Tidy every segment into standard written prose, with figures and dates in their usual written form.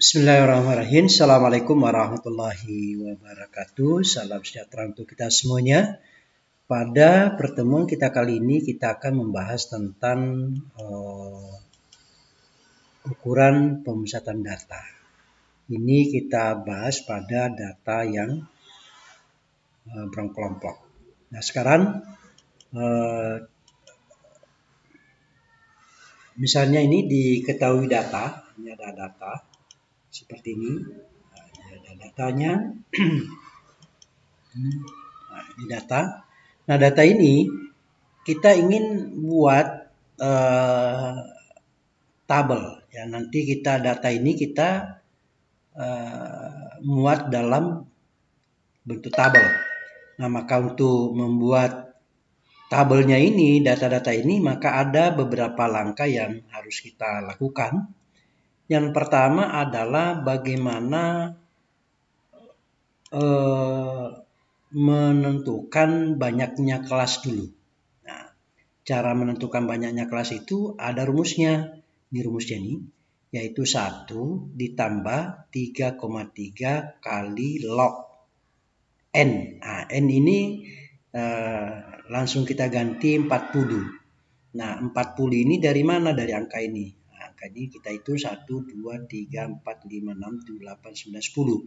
Bismillahirrahmanirrahim. Assalamualaikum warahmatullahi wabarakatuh. Salam sejahtera untuk kita semuanya. Pada pertemuan kita kali ini kita akan membahas tentang ukuran pemusatan data. Ini kita bahas pada data yang berkelompok. Nah sekarang misalnya ini diketahui data, ini ada data seperti ini. Nah, ini ada datanya. Nah, ini data. Nah, data ini kita ingin buat tabel. Ya, nanti data ini kita muat dalam bentuk tabel. Nah, maka untuk membuat tabelnya ini, data-data ini, maka ada beberapa langkah yang harus kita lakukan. Yang pertama adalah bagaimana menentukan banyaknya kelas dulu. Nah, cara menentukan banyaknya kelas itu ada rumusnya. Ini rumusnya nih, yaitu 1 ditambah 3,3 kali log N. Nah, N ini langsung kita ganti 40. Nah, 40 ini dari mana? Dari angka ini. Nah, angka ini kita itu 1, 2, 3, 4, 5, 6, 7, 8, 9, 10.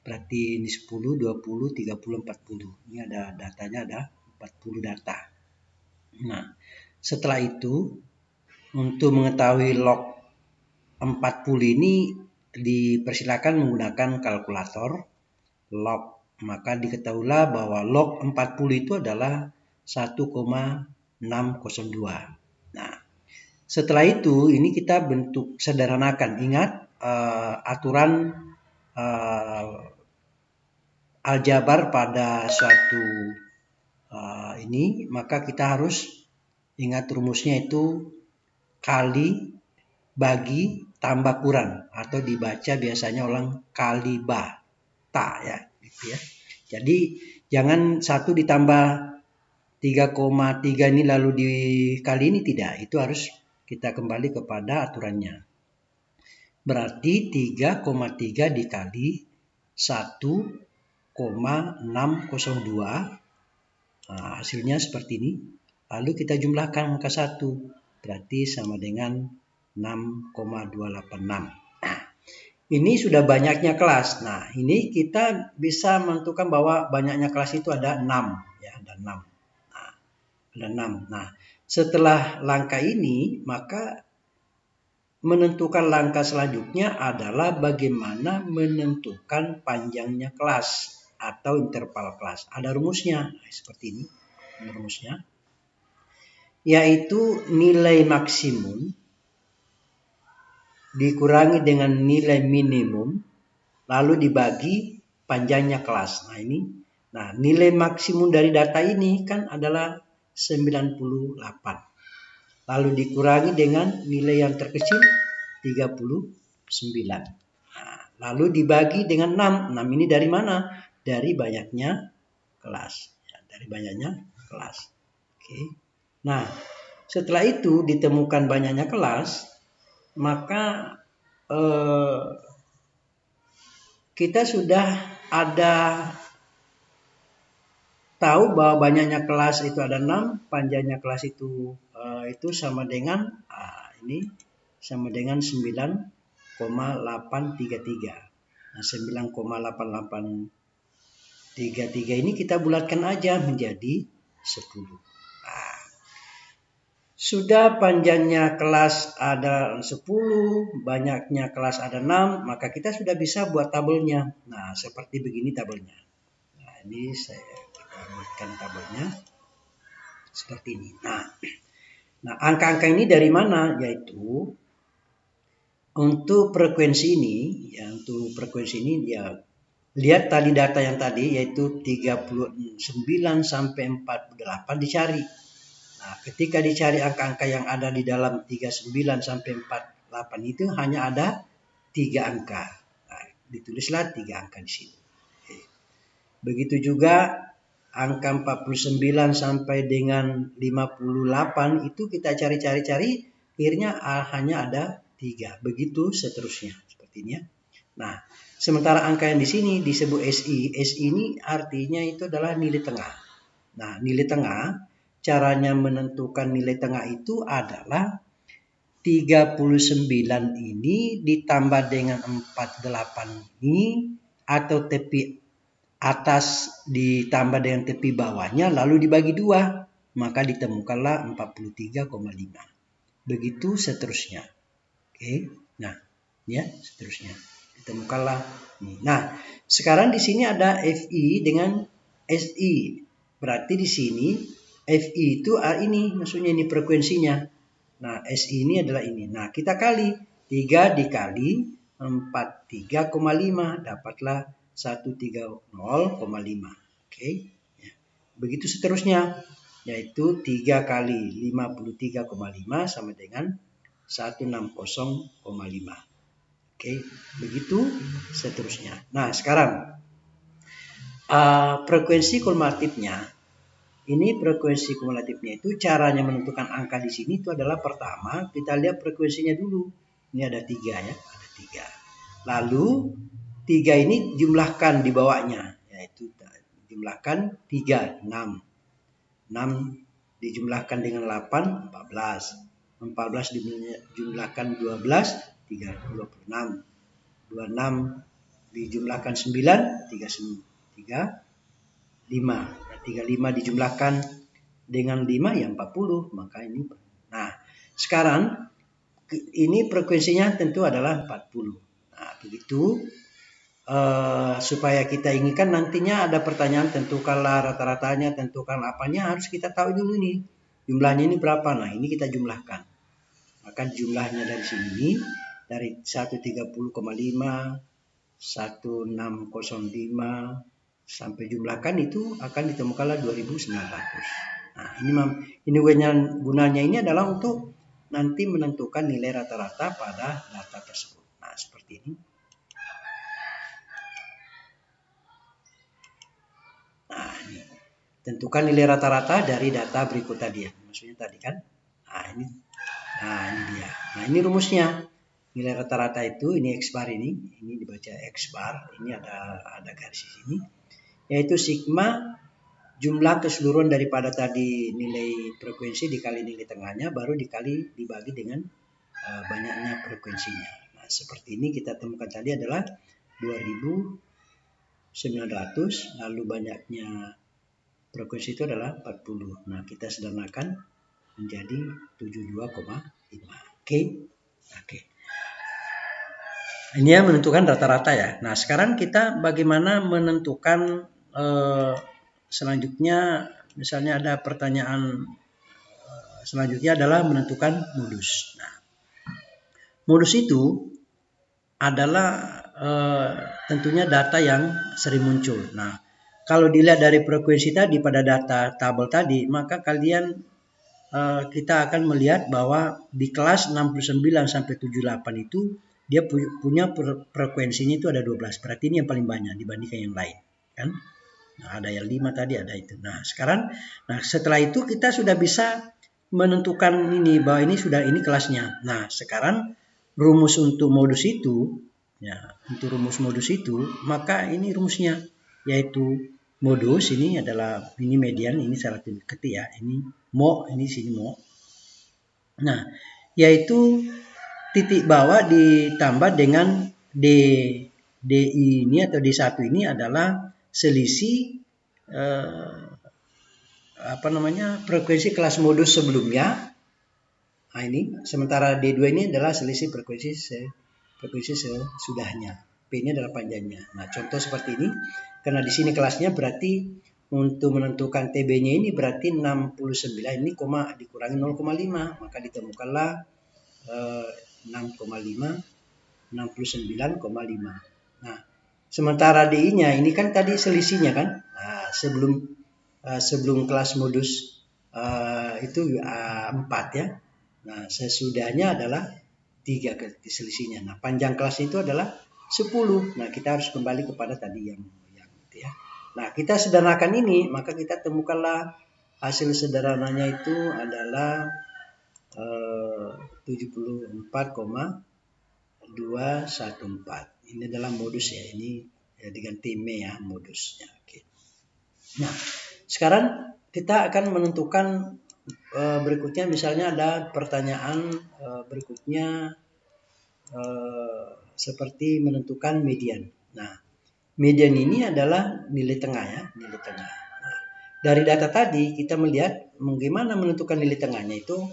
Berarti ini 10, 20, 30, 40. Ini ada datanya, ada 40 data. Nah, setelah itu untuk mengetahui log 40 ini dipersilakan menggunakan kalkulator log. Maka diketahuilah bahwa log 40 itu adalah 1,602. Nah, setelah itu ini kita bentuk sederhanakan. Ingat aturan aljabar pada suatu ini, maka kita harus ingat rumusnya itu kali bagi tambah kurang, atau dibaca biasanya orang kali bata ya, gitu ya. Jadi jangan 1 ditambah 3,3 ini lalu dikali ini, tidak. Itu harus kita kembali kepada aturannya. Berarti 3,3 dikali 1,602. Nah, hasilnya seperti ini. Lalu kita jumlahkan angka 1. Berarti sama dengan 6,286. Nah, ini sudah banyaknya kelas. Nah, ini kita bisa menentukan bahwa banyaknya kelas itu ada 6. Ya, ada 6. Nah, ada 6. Nah, setelah langkah ini, maka menentukan langkah selanjutnya adalah bagaimana menentukan panjangnya kelas atau interval kelas. Ada rumusnya. Nah, seperti ini. Ini rumusnya. Yaitu nilai maksimum dikurangi dengan nilai minimum lalu dibagi panjangnya kelas. Nah, ini. Nah, nilai maksimum dari data ini kan adalah 98. Lalu dikurangi dengan nilai yang terkecil 39. Nah, lalu dibagi dengan 6. 6 ini dari mana? Dari banyaknya kelas. Ya, dari banyaknya kelas. Oke. Nah, setelah itu ditemukan banyaknya kelas, maka kita sudah ada tahu bahwa banyaknya kelas itu ada 6, panjangnya kelas itu sama dengan ini sama dengan 9,833. Nah, 9,8833 ini kita bulatkan aja menjadi 10. Nah, sudah panjangnya kelas ada 10, banyaknya kelas ada 6, maka kita sudah bisa buat tabelnya. Nah, seperti begini tabelnya. Nah, ini kita buatkan tabelnya seperti ini. Nah, angka-angka ini dari mana? Yaitu untuk frekuensi ini, ya, untuk frekuensi ini ya lihat tadi data yang tadi yaitu 39 sampai 48 dicari. Nah, ketika dicari angka-angka yang ada di dalam 39 sampai 48 itu hanya ada 3 angka. Nah, ditulislah 3 angka di sini. Begitu juga angka 49 sampai dengan 58 itu kita cari-cari, akhirnya hanya ada 3. Begitu seterusnya. Seperti ini ya. Nah, sementara angka yang di sini disebut SI. SI ini artinya itu adalah nilai tengah. Nah, nilai tengah, caranya menentukan nilai tengah itu adalah 39 ini ditambah dengan 48 ini, atau tepi atas ditambah dengan tepi bawahnya lalu dibagi 2, maka ditemukanlah 43,5. Begitu seterusnya. Oke. Nah, ya, seterusnya. Ditemukanlah ini. Nah, sekarang di sini ada FI dengan SI. Berarti di sini FI itu ini maksudnya ini frekuensinya. Nah, SI ini adalah ini. Nah, kita kali 3 dikali 43,5 dapatlah 130,5. Oke. Ya. Begitu seterusnya, yaitu 3 kali 53,5 sama dengan 160,5. Oke, begitu seterusnya. Nah, sekarang frekuensi kumulatifnya. Ini frekuensi kumulatifnya itu caranya menentukan angka di sini itu adalah pertama kita lihat frekuensinya dulu. Ini ada 3 ya, ada 3. Lalu 3 ini jumlahkan di bawahnya, yaitu jumlahkan 3, 6. 6 dijumlahkan dengan 8, 14. 14 dijumlahkan 12, 26. 26 dijumlahkan 9, 35. 35 dijumlahkan dengan 5 ya 40, maka ini. Nah, sekarang ini frekuensinya tentu adalah 40. Nah, begitu supaya kita inginkan nantinya ada pertanyaan tentukanlah rata-ratanya, tentukan apanya, harus kita tahu dulu nih. Jumlahnya ini berapa? Nah, ini kita jumlahkan. Maka jumlahnya dari sini dari 130,5, 1605 sampai jumlahkan itu akan ditemukanlah 2900. Nah, ini gunanya ini adalah untuk nanti menentukan nilai rata-rata pada data tersebut. Nah, seperti ini. Nah, ini tentukan nilai rata-rata dari data berikut tadi ya. Maksudnya tadi kan. Nah, ini dia. Nah, ini rumusnya. Nilai rata-rata itu ini X bar ini dibaca X bar. Ini ada garis di sini. Yaitu sigma jumlah keseluruhan daripada tadi nilai frekuensi dikali nilai tengahnya baru dibagi dengan banyaknya frekuensinya. Nah, seperti ini kita temukan tadi adalah 2900, lalu banyaknya frekuensi itu adalah 40. Nah, kita sederhanakan menjadi 72,5. Oke. Ini yang menentukan rata-rata ya. Nah, sekarang kita bagaimana menentukan selanjutnya, misalnya ada pertanyaan selanjutnya adalah menentukan modus. Nah, modus itu adalah tentunya data yang sering muncul. Nah, kalau dilihat dari frekuensi tadi pada data tabel tadi, maka kita akan melihat bahwa di kelas 69 sampai 78 itu dia punya frekuensinya itu ada 12. Berarti ini yang paling banyak dibandingkan yang lain, kan? Nah, ada yang 5 tadi, ada itu. Nah, setelah itu kita sudah bisa menentukan ini bahwa ini kelasnya. Nah, sekarang rumus untuk modus itu, ya, untuk rumus modus itu, maka ini rumusnya yaitu modus ini adalah ini median, ini syarat ketik ya, ini mo, ini sini mo. Nah, yaitu titik bawah ditambah dengan DI ini atau D1 ini adalah selisih frekuensi kelas modus sebelumnya. Nah, ini sementara D2 ini adalah selisih frekuensi sesudahnya. P ini adalah panjangnya. Nah, contoh seperti ini, karena di sini kelasnya berarti untuk menentukan TB-nya ini berarti 69 ini koma dikurangi 0,5, maka ditemukanlah 69,5. Nah, sementara DI-nya ini kan tadi selisihnya kan. Nah, sebelum kelas modus itu 4 ya. Nah, sesudahnya adalah 3 selisihnya. Nah, panjang kelas itu adalah 10. Nah, kita harus kembali kepada tadi yang itu ya. Nah, kita sederhanakan ini, maka kita temukanlah hasil sederhananya itu adalah 74,214 ini adalah modus ya, ini ya, diganti me ya modusnya. Oke. Nah, sekarang kita akan menentukan berikutnya, misalnya ada pertanyaan berikutnya seperti menentukan median. Nah, median ini adalah nilai tengah ya, nilai tengah. Nah, dari data tadi kita melihat bagaimana menentukan nilai tengahnya itu.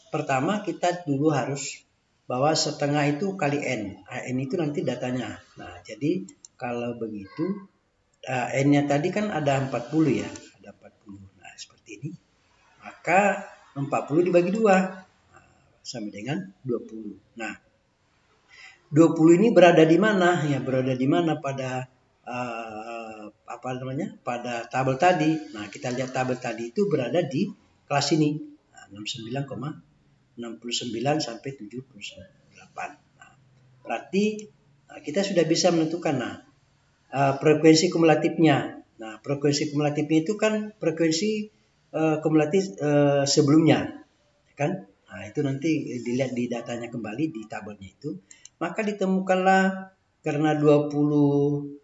Pertama kita dulu harus bahwa setengah itu kali n. N itu nanti datanya. Nah, jadi kalau begitu n-nya tadi kan ada 40 ya, ada 40. Nah, seperti ini. Maka 40 dibagi 2 sama dengan 20. Nah, 20 ini berada di mana? Ya, berada di mana pada pada tabel tadi. Nah, kita lihat tabel tadi itu berada di kelas ini. Nah, 69,69 sampai 78. Nah, berarti kita sudah bisa menentukan frekuensi kumulatifnya. Nah, frekuensi kumulatifnya itu kan frekuensi kumulatif sebelumnya, kan? Nah, itu nanti dilihat di datanya kembali di tabelnya itu. Maka ditemukanlah karena 20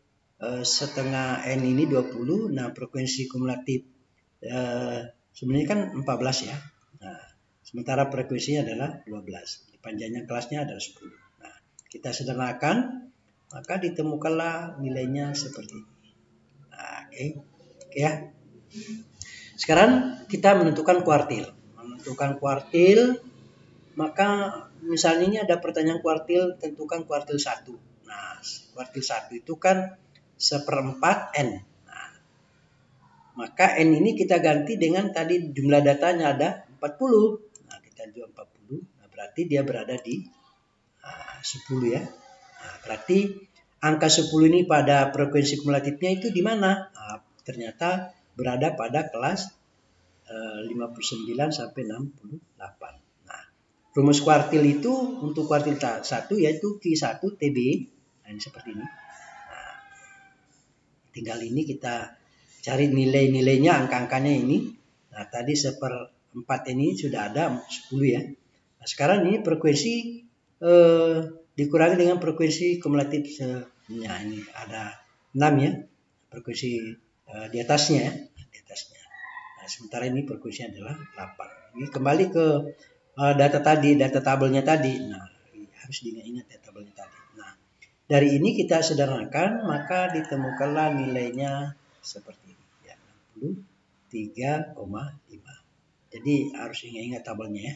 setengah n ini 20. Nah, frekuensi kumulatif sebenarnya kan 14 ya. Nah, sementara frekuensinya adalah 12. Panjangnya kelasnya adalah 10. Nah, kita sederhanakan, maka ditemukanlah nilainya seperti ini. Nah, oke ya. Sekarang kita menentukan kuartil. Menentukan kuartil, maka misalnya ini ada pertanyaan kuartil, tentukan kuartil 1. Nah, kuartil 1 itu kan 1/4 n. Nah, maka n ini kita ganti dengan tadi jumlah datanya ada 40. Nah, kita jual 40. Nah, berarti dia berada di 10 ya. Nah, berarti angka 10 ini pada frekuensi kumulatifnya itu di mana? Nah, ternyata berada pada kelas 59 sampai 68. Nah, rumus kuartil itu untuk kuartil 1 yaitu Q1 TB. Nah, ini seperti ini. Nah, tinggal ini kita cari nilai-nilainya, angka-angkanya ini. Nah, tadi 1/4 ini sudah ada 10 ya. Nah, sekarang ini frekuensi dikurangi dengan frekuensi kumulatifnya. Ini ada 6 ya. Frekuensi di atasnya ya. Di atasnya. Nah, sementara ini frekuensinya adalah 8. Ini kembali ke data tadi, data tabelnya tadi. Nah, harus diingat ya tabelnya tadi. Nah, dari ini kita sederhanakan, maka ditemukanlah nilainya seperti ini. Ya, 63,5. Jadi harus ingat tabelnya ya.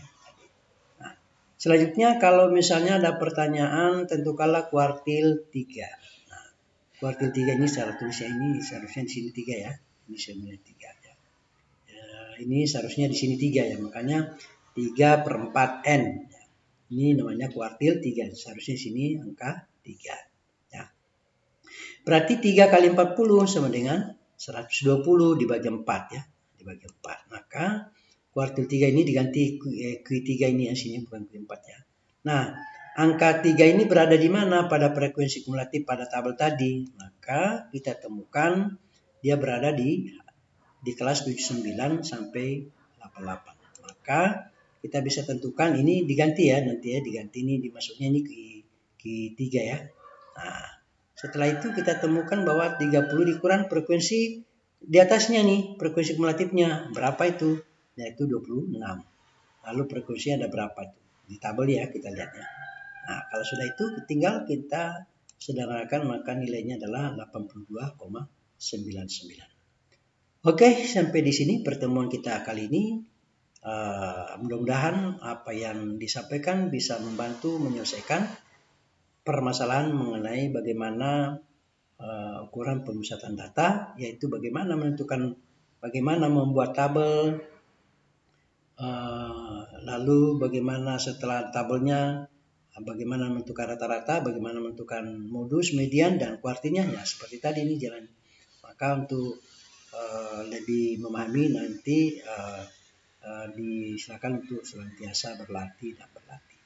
Nah, selanjutnya kalau misalnya ada pertanyaan, tentukanlah kuartil 3. Nah, kuartil 3 ini secara tulisnya ini seharusnya di sini 3 ya. Ini sebenarnya 3 ya. Ini seharusnya di sini 3 ya, makanya 3/4 n. Ini namanya kuartil 3. Seharusnya di sini angka 3 ya. Berarti 3 kali 40 sama dengan 120 dibagi 4 ya. Dibagi 4. Maka kuartil 3 ini diganti Q3 ini ya, sini bukan Q4 ya. Nah, angka 3 ini berada di mana pada frekuensi kumulatif pada tabel tadi? Maka kita temukan dia berada di kelas 79 sampai 88. Maka kita bisa tentukan ini diganti ya, nanti ya diganti ini dimasuknya ini Q3 ya. Nah, setelah itu kita temukan bahwa 30 dikurang frekuensi di atasnya nih, frekuensi kumulatifnya berapa itu? Yaitu 26. Lalu frekuensinya ada berapa itu? Di tabel ya kita lihat ya. Nah, kalau sudah itu tinggal kita sederhanakan, maka nilainya adalah 82,99. Oke, sampai di sini pertemuan kita kali ini. Mudah-mudahan apa yang disampaikan bisa membantu menyelesaikan permasalahan mengenai bagaimana ukuran pemusatan data, yaitu bagaimana menentukan, bagaimana membuat tabel, lalu bagaimana setelah tabelnya, bagaimana menentukan rata-rata, bagaimana menentukan modus, median, dan kuartilnya. Ya, seperti tadi ini jalan. Maka untuk lebih memahami nanti disilakan untuk senantiasa berlatih dan berlatih.